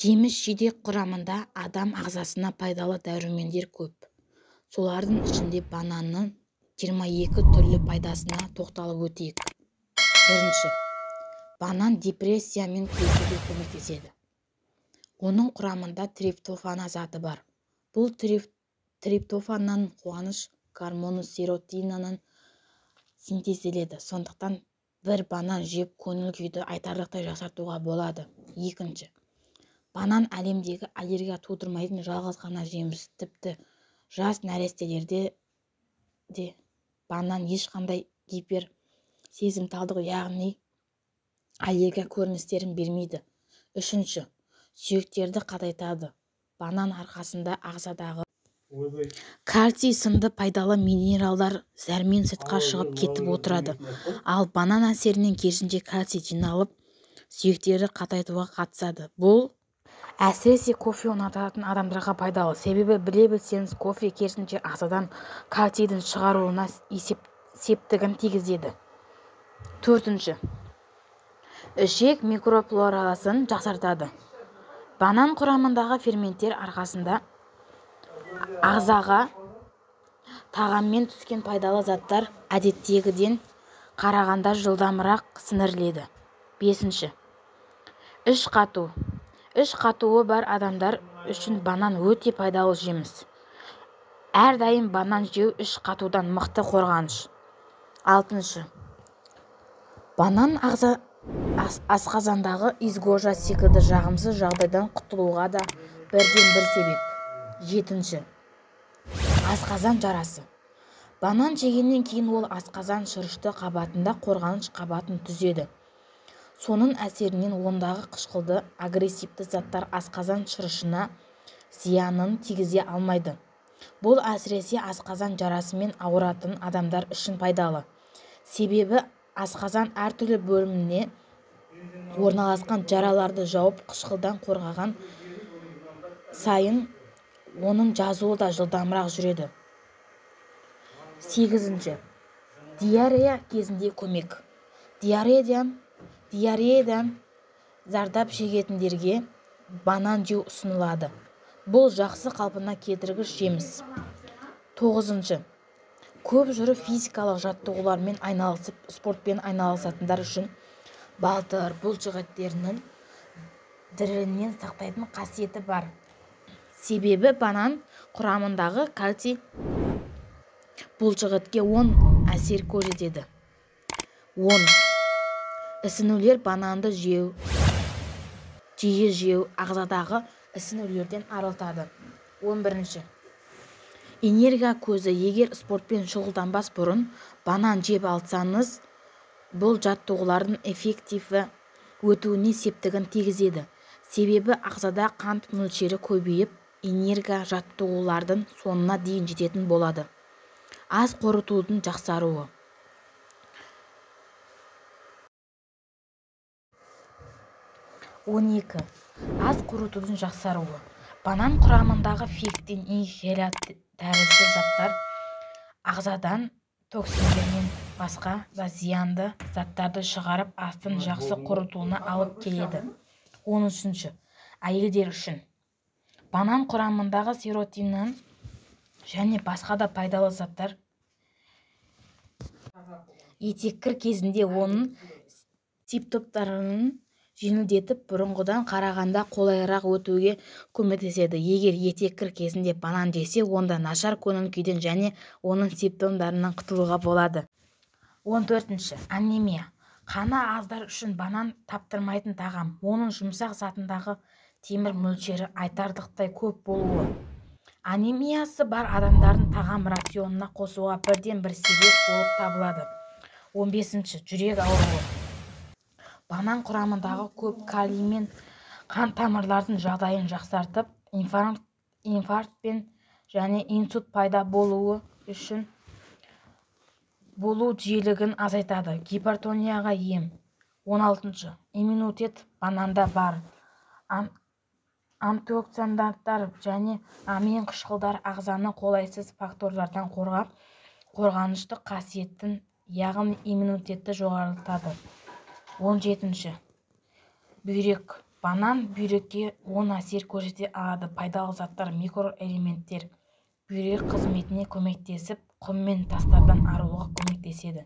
Жеміс-жидек құрамында адам ағзасына пайдалы дәрумендер көп. Солардың ішінде бананның 22 түрлі пайдасына тоқталып өтейік. Бірінші, банан депрессиямен күресуге көмектеседі. Оның құрамында триптофан заты бар. Бұл триптофаннан қуаныш гормоны серотониннан синтезделеді. Сондықтан бір банан жеп көңіл күйді айтарлықтай жақсартуға болады. Екінші, банан әлемдегі аллергия тудырмайтын жалғыз ғана жеміс. Тіпті жас нәрестелерде де банан ешқандай гиперсезімталдық, яғни аллергия көріністерін бермейді. Үшінші, сүйектерді қатайтады. Банан арқасында ағзадағы кальций сынды пайдалы минералдар зәрмен сыртқа шығып кетіп отырады. Ал банан әсерінен керісінше кальций жиналып, сүйектерді қатайтуға қатысады. Бұл әсіресе кофе ұнататын адамдарға пайдалы. Себебі біле білсеңіз, кофе керісінше ағзадан кальцийдің шығаруына септігін тигізеді. Төртінші, ішек микрофлорасын жақсартады. Банан құрамындағы ферменттер арқасында ағзаға тағаммен түскен пайдалы заттар әдеттегіден қарағанда жылдамырақ сіңіріледі. Бесінші, іш қату. Іш қатуы бар адамдар үшін банан өте пайдалы жеміс. Әрдайым банан жеу іш қатудан мықты қорғаныш. Алтыншы, банан асқазандағы изгожа секілді жағымсыз жағдайдан құтылуға да бірден бір себеп. Жетінші, асқазан жарасы. Банан жегеннен кейін ол асқазан шырышты қабатында қорғаныш қабатын түзеді. Соның әсерінен ондағы қышқылды агрессивті заттар асқазан шырышына зиянын тигізе алмайды. Бұл әсіресе асқазан жарасымен ауыратын адамдар үшін пайдалы. Себебі асқазан әртүрлі бөліміне орналасқан жараларды жауып қышқылдан қорғаған сайын оның жазуы да жылдамырақ жүреді. Сегізінші, диарея кезінде көмек. Диареядан зардап шегетіндерге банан жеу ұсынылады. Бұл жақсы қалпына келтіргіш жеміс. Тоғызыншы, көп жүріп физикалық жаттығулармен айналысып, спортпен айналысатындар үшін балтыр бұлшықеттерінің дірілінен сақтайтын қасиеті бар. Себебі банан құрамындағы кальций бұлшықетке оң әсер көрсетеді. 10. Ісінулер. Бананды жиі жеу ағзадағы ісінулерден арылтады. 11. Энергия көзі. Егер спортпен шұғылданбас бұрын банан жеп алсаңыз, бұл жаттығулардың эффективі өтуіне септігін тигізеді. Себебі ағзада қант мөлшері көбейіп, энергия жаттығулардың соңына дейін жететін болады. Ас қорытудың жақсаруы. 12. Ас қорытудың жақсаруы. Банан құрамындағы фектин, желат тәрізді заттар ағзадан токсиндер мен басқа да зиянды заттарды шығарып, астың жақсы қорытуына алып келеді. 13. Әйелдер үшін. Банан құрамындағы серотонин және басқа да пайдалы заттар етеккір кезінде оның симптомдарын жеңілдетіп, бұрынғыдан қарағанда қолайырақ өтуге көмектеседі. Егер етеккір кезінде банан жесе, онда нашар көңіл күйден және оның симптомдарынан құтылуға болады. 14. Анемия. Қаны аздар үшін банан таптырмайтын тағам. Оның жұмсақ затындағы темір мөлшері айтарлықтай көп болуы анемиясы бар адамдардың тағам рационына қосуға бірден бір себеп болып табылады. 15. Жүрек ауруы. Банан құрамындағы көп калий мен қан тамырлардың жағдайын жақсартып, инфаркт пен және инсульт пайда болуы үшін болу жиілігін азайтады. Гипертонияға ем. 16. Иммунитет. Бананда бар антиоксиданттар және амин қышқылдар ағзаны қолайсыз факторлардан қорғап, қорғанышты қасиетін, яғни иммунитетті жоғарылатады. 17. Бүйрек. банан бүйрекке оң әсер көрсете алады. Пайдалы заттар, микроэлементтер бүйрек қызметіне көмектесіп, құм мен тастардан арылуға көмектеседі.